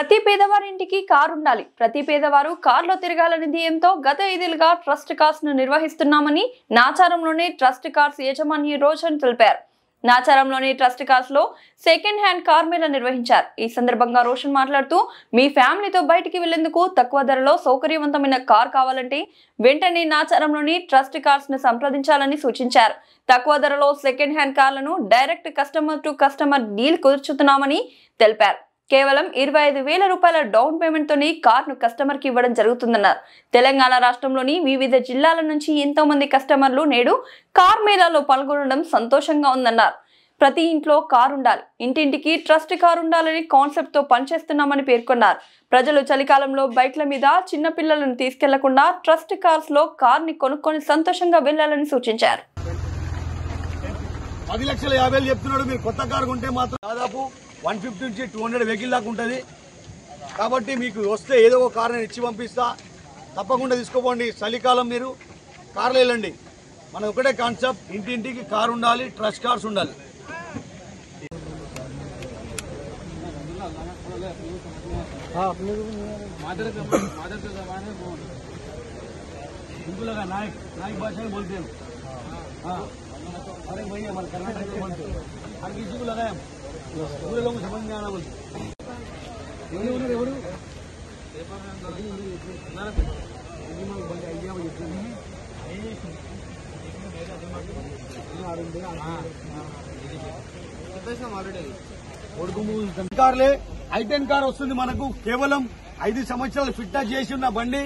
ప్రతి పేదవారింటికి కారు ఉండాలి. ప్రతి పేదవారు కార్లో తిరగాలని ధ్యేయంతో గత 5 ఏళ్లుగా ట్రస్ట్ కార్స్ ను నిర్వహిస్తున్నామని నాచారంలోని ట్రస్ట్ కార్స్ యజమాని రోజన్ తెలిపారు. నాచారంలోని ట్రస్ట్ కార్స్ లో సెకండ్ హ్యాండ్ కార్ మేళా నిర్వహించారు. ఈ సందర్భంగా రోషన్ మాట్లాడుతూ, మీ ఫ్యామిలీతో బయటికి వెళ్లేందుకు తక్కువ ధరలో సౌకర్యవంతమైన కార్ కావాలంటే వెంటనే నాచారంలోని ట్రస్ట్ కార్స్ ను సంప్రదించాలని సూచించారు. తక్కువ ధరలో సెకండ్ హ్యాండ్ కార్లను direct customer to customer deal కుదుర్చుతున్నామని తెలిపారు. కేవలం 25,000 రూపాయల డౌన్ పేమెంట్ తోని కార్ ను కస్టమర్ కి ఇవ్వడం జరుగుతుందన్నారు. తెలంగాణ రాష్ట్రంలోని వివిధ జిల్లాల నుంచి ఎంతో మంది కస్టమర్లు నేడు కార్ మేళాలో పాల్గొనడం సంతోషంగా ఉందన్నారు. ప్రతి ఇంట్లో కార్ ఉండాలి, ఇంటింటికి ట్రస్ట్ కార్ ఉండాలని కాన్సెప్ట్ తో పనిచేస్తున్నామని పేర్కొన్నారు. ప్రజలు చలికాలంలో బైక్ల మీద చిన్న పిల్లలను తీసుకెళ్లకుండా ట్రస్ట్ కార్స్ లో కార్ ని కొనుక్కొని సంతోషంగా వెళ్లాలని సూచించారు. 10,50,000 చెప్తున్నాడు. మీరు కొత్త కారు కొంటే మాత్రం దాదాపు 150 నుంచి 200 వెహికల్ దాకా ఉంటుంది. కాబట్టి మీకు వస్తే ఏదో ఒక కారు నేను ఇచ్చి పంపిస్తా, తప్పకుండా తీసుకోపోండి. చలికాలం మీరు కార్లో వెళ్ళండి. మన ఒకటే కాన్సెప్ట్, ఇంటింటికి కారు ఉండాలి, ట్రస్ట్ కార్స్ ఉండాలి. नायक भाषा में बोलते हैं। हाँ, अरे भैया हमारे कर्नाटक में बोलते हैं, हर किसी को लगाया पूरे लोगों को समझ में आना बोलते కార్లే i10 కార్ వస్తుంది. మనకు కేవలం 5 సంవత్సరాలు ఫిట్నెస్ చేసి ఉన్న బండి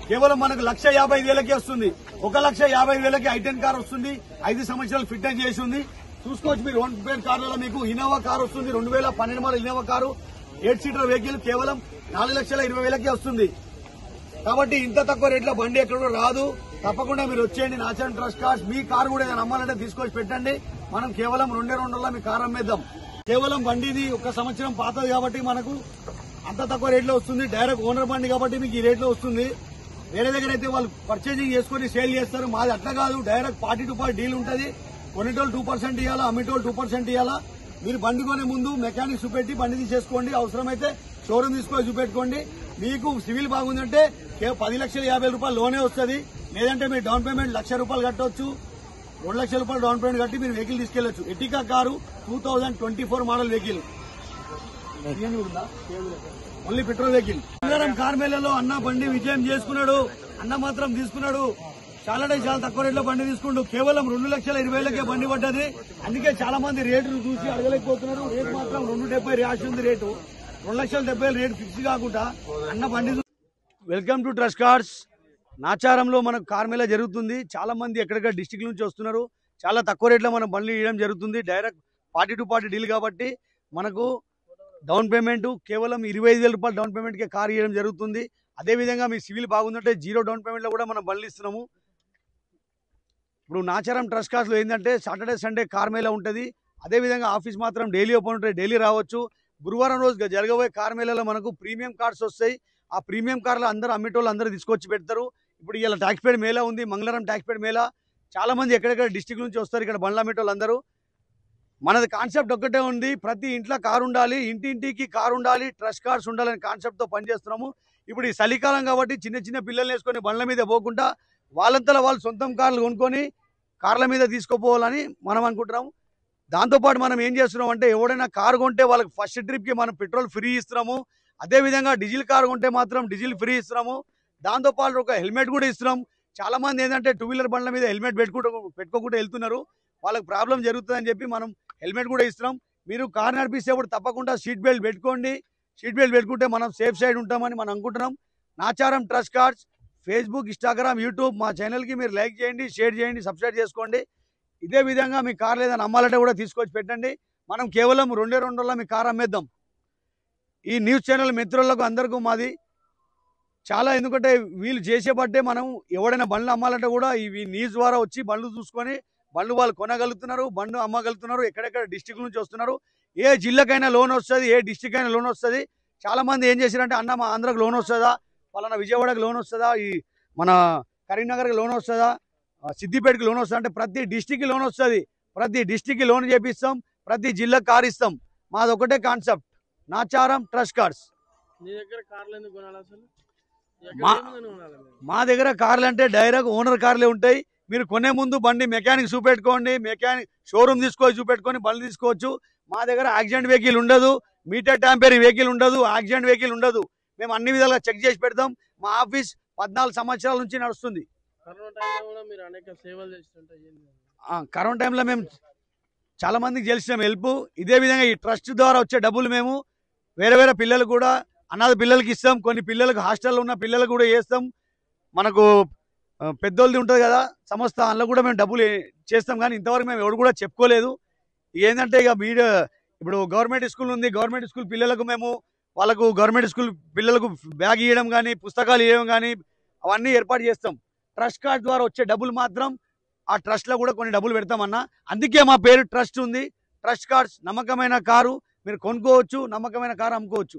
కేవలం మనకు 1,50,000కే వస్తుంది. 1,50,000కి i10 కార్ వస్తుంది. 5 సంవత్సరాలు ఫిట్నెస్ చేసి ఉంది. చూసుకోవచ్చు మీరు. 1 పేర్ కార్లలో మీకు ఇన్నోవా కార్ వస్తుంది. 2012 model Innova car 8 seater vehicle కేవలం 4,20,000కే వస్తుంది. కాబట్టి ఇంత తక్కువ రేట్లో బండి ఎక్కడ రాదు. తప్పకుండా మీరు వచ్చేయండి నాచారం ట్రస్ట్ కార్స్. మీ కారు కూడా ఏదైనా అమ్మాలంటే తీసుకొచ్చి పెట్టండి. మనం కేవలం 2 మీ కారు అమ్మేద్దాం. కేవలం బండిది 1 సంవత్సరం పాతది కాబట్టి మనకు అంత తక్కువ రేట్లో వస్తుంది. డైరెక్ట్ ఓనర్ బండి కాబట్టి మీకు ఈ రేట్లో వస్తుంది. వేరే దగ్గర అయితే వాళ్ళు పర్చేజింగ్ చేసుకుని సేల్ చేస్తారు. మాది అట్లా కాదు, డైరెక్ట్ 40 to 40 డీల్ ఉంటుంది. కొనేటోళ్ళు 2% ఇవ్వాలా, అమ్మేటోళ్ళు 2% ఇవ్వాలా. మీరు బండి కొనే ముందు మెకానిక్ చూపెట్టి బండి తీసేసుకోండి. అవసరమైతే షోరూమ్ తీసుకొని చూపెట్టుకోండి. మీకు సివిల్ బాగుందంటే 10,50,000 రూపాయలు లోనే వస్తుంది. లేదంటే మీరు డౌన్ పేమెంట్ 1,00,000 రూపాయలు కట్టవచ్చు. 2,00,000 రూపాయలు డౌన్ పేమెంట్ కట్టి మీరు వెహికల్ తీసుకెళ్లొచ్చు. Ertiga car 2024 model vehicle, only petrol vehicle. Car మేళలో అన్న బండి విజయం చేసుకున్నాడు. అన్న మాత్రం తీసుకున్నాడు. చాలా తక్కువ రేట్లో బండి తీసుకుంటూ కేవలం 2,20,000కే బండి పడ్డది. అందుకే చాలా మంది రేటు చూసి అడగలేకపోతున్నారు. రేటు మాత్రం 270 రాసి ఉంది. రేటు 2,70,000 రేటు ఫిక్స్ కాకుండా అన్న బండి. Welcome to Trust Cars. నాచారంలో మనకు కార్ మేళా జరుగుతుంది. చాలా మంది ఎక్కడెక్కడ డిస్టిక్ నుంచి వస్తున్నారు. చాలా తక్కువ రేట్లో మనం బండ్లు ఇవ్వడం జరుగుతుంది. డైరెక్ట్ 40 to 40 డీల్ కాబట్టి మనకు డౌన్ పేమెంట్ కేవలం 25,000 రూపాయలు డౌన్ పేమెంట్కే కార్ ఇవ్వడం జరుగుతుంది. అదేవిధంగా మీ సివిల్ బాగుందంటే 0 డౌన్ పేమెంట్లో కూడా మనం బండ్లు ఇస్తున్నాము. ఇప్పుడు నాచారం ట్రస్ట్ కార్స్లో ఏంటంటే సాటర్డే సండే కార్ మేళా ఉంటుంది. అదేవిధంగా ఆఫీస్ మాత్రం డైలీ ఓపెన్ ఉంటుంది. డైలీ రావచ్చు. గురువారం రోజు జరగబోయే కార్ మేళాలో మనకు ప్రీమియం కార్స్ వస్తాయి. ఆ ప్రీమియం కార్లు అందరూ అమ్మేటోళ్ళు అందరూ తీసుకొచ్చి పెడతారు. ఇప్పుడు ఇలా ట్యాక్స్పేడ్ మేళా ఉంది, మంగళవారం ట్యాక్స్పేడ్ మేళా. చాలా మంది ఎక్కడెక్కడ డిస్టిక్ నుంచి వస్తారు ఇక్కడ బండ్లు అమ్మేటోళ్ళు అందరూ. మనది కాన్సెప్ట్ ఒక్కటే ఉంది, ప్రతి ఇంట్లో కారు ఉండాలి, ఇంటింటికి కారు ఉండాలి, ట్రస్ట్ కార్స్ ఉండాలని కాన్సెప్ట్తో పనిచేస్తున్నాము. ఇప్పుడు ఈ చలికాలం కాబట్టి చిన్న చిన్న పిల్లల్ని వేసుకొని బండ్ల మీద పోకుండా వాళ్ళంతలో వాళ్ళు సొంతం కార్లు కొనుక్కొని కార్ల మీద తీసుకుపోవాలని మనం అనుకుంటున్నాము. దాంతోపాటు మనం ఏం చేస్తున్నాం అంటే ఎవడైనా కారు కొంటే వాళ్ళకి ఫస్ట్ ట్రిప్కి మనం పెట్రోల్ ఫ్రీ ఇస్తున్నాము. అదేవిధంగా డీజిల్ కారు కొంటే మాత్రం డీజిల్ ఫ్రీ ఇస్తున్నాము. దాంతోపాటు ఒక హెల్మెట్ కూడా ఇస్తున్నాం. చాలా మంది ఏంటంటే 2 వీలర్ బండ్ల మీద హెల్మెట్ పెట్టుకోకుండా వెళ్తున్నారు. వాళ్ళకి ప్రాబ్లం జరుగుతుందని చెప్పి మనం హెల్మెట్ కూడా ఇస్తున్నాం. మీరు కార్ నడిపిస్తేప్పుడు తప్పకుండా సీట్ బెల్ట్ పెట్టుకోండి. సీట్ బెల్ట్ పెట్టుకుంటే మనం సేఫ్ సైడ్ ఉంటామని మనం అనుకుంటున్నాం. Nacharam trust cars Facebook, Instagram, YouTube మా ఛానల్కి మీరు లైక్ చేయండి, షేర్ చేయండి, సబ్స్క్రైబ్ చేసుకోండి. ఇదే విధంగా మీ కార్ లేదని అమ్మాలంటే కూడా తీసుకొచ్చి పెట్టండి. మనం కేవలం 2 మీ కార్ అమ్మేద్దాం. ఈ న్యూస్ ఛానల్ మిత్రులకు అందరికీ మాది చాలా, ఎందుకంటే వీళ్ళు చేసేబట్టే మనం ఎవడైనా బండ్లు అమ్మాలంటే కూడా ఈ న్యూస్ ద్వారా వచ్చి బండ్లు చూసుకొని బండ్లు వాళ్ళు కొనగలుగుతున్నారు, బండ్లు అమ్మగలుగుతున్నారు. ఎక్కడెక్కడ డిస్టిక్ నుంచి వస్తున్నారు. ఏ జిల్లాకైనా లోన్ వస్తుంది, ఏ డిస్టిక్ అయినా లోన్ వస్తుంది. చాలా మంది ఏం చేశారంటే అన్న మా ఆంధ్రాకి లోన్ వస్తుందా, పలానా విజయవాడకి లోన్ వస్తుందా, ఈ మన కరీంనగర్కి లోన్ వస్తుందా, సిద్దిపేటకి లోన్ వస్తుందా అంటే ప్రతి డిస్టిక్కి లోన్ వస్తుంది. ప్రతి డిస్టిక్కి లోన్ చేపిస్తాం, ప్రతి జిల్లా కార్ ఇస్తాం. మాది ఒకటే కాన్సెప్ట్, నాచారం ట్రస్ట్ కార్స్. నీ దగ్గర కార్లు ఎందుకు కొనాలి అసలు? మా దగ్గర కార్లు అంటే డైరెక్ట్ ఓనర్ కార్లే ఉంటాయి. మీరు కొనే ముందు బండి మెకానిక్ చూపెట్టుకోండి, మెకానిక్ షోరూమ్ తీసుకొని చూపెట్టుకొని బండి తీసుకోవచ్చు. మా దగ్గర యాక్సిడెంట్ వెహికల్ ఉండదు, మీటర్ ట్యాంపరింగ్ వెహికల్ ఉండదు, యాక్సిడెంట్ వెహికల్ ఉండదు. మేము అన్ని విధాలుగా చెక్ చేసి పెడతాం. మా ఆఫీస్ 14 సంవత్సరాల నుంచి నడుస్తుంది. కరోనా టైంలో కూడా మీరు అనేక సేవలు చేస్తుంటాయి. కరోనా టైంలో మేము చాలా మందికి చేసినాం హెల్ప్. ఇదే విధంగా ఈ ట్రస్ట్ ద్వారా వచ్చే డబ్బులు మేము వేరే వేరే పిల్లలు కూడా అనాథ పిల్లలకి ఇస్తాం. కొన్ని పిల్లలకు హాస్టల్లో ఉన్న పిల్లలకు కూడా చేస్తాం. మనకు పెద్దోళ్ళది ఉంటుంది కదా సంస్థ, అందులో కూడా మేము డబ్బులు చేస్తాం. కానీ ఇంతవరకు మేము ఎవరు కూడా చెప్పుకోలేదు. ఏంటంటే ఇక మీడియా ఇప్పుడు గవర్నమెంట్ స్కూల్ ఉంది, గవర్నమెంట్ స్కూల్ పిల్లలకు మేము వాళ్ళకు గవర్నమెంట్ స్కూల్ పిల్లలకు బ్యాగ్ ఇవ్వడం కానీ పుస్తకాలు ఇవ్వడం కానీ అవన్నీ ఏర్పాటు చేస్తాం. ట్రస్ట్ కార్డ్ ద్వారా వచ్చే డబ్బులు మాత్రం ఆ ట్రస్ట్లో కూడా కొన్ని డబ్బులు పెడతామన్నా. అందుకే మా పేరు ట్రస్ట్ ఉంది. ట్రస్ట్ కార్డ్స్, నమ్మకమైన కారు మీరు కొనుక్కోవచ్చు, నమ్మకమైన కారు అమ్ముకోవచ్చు.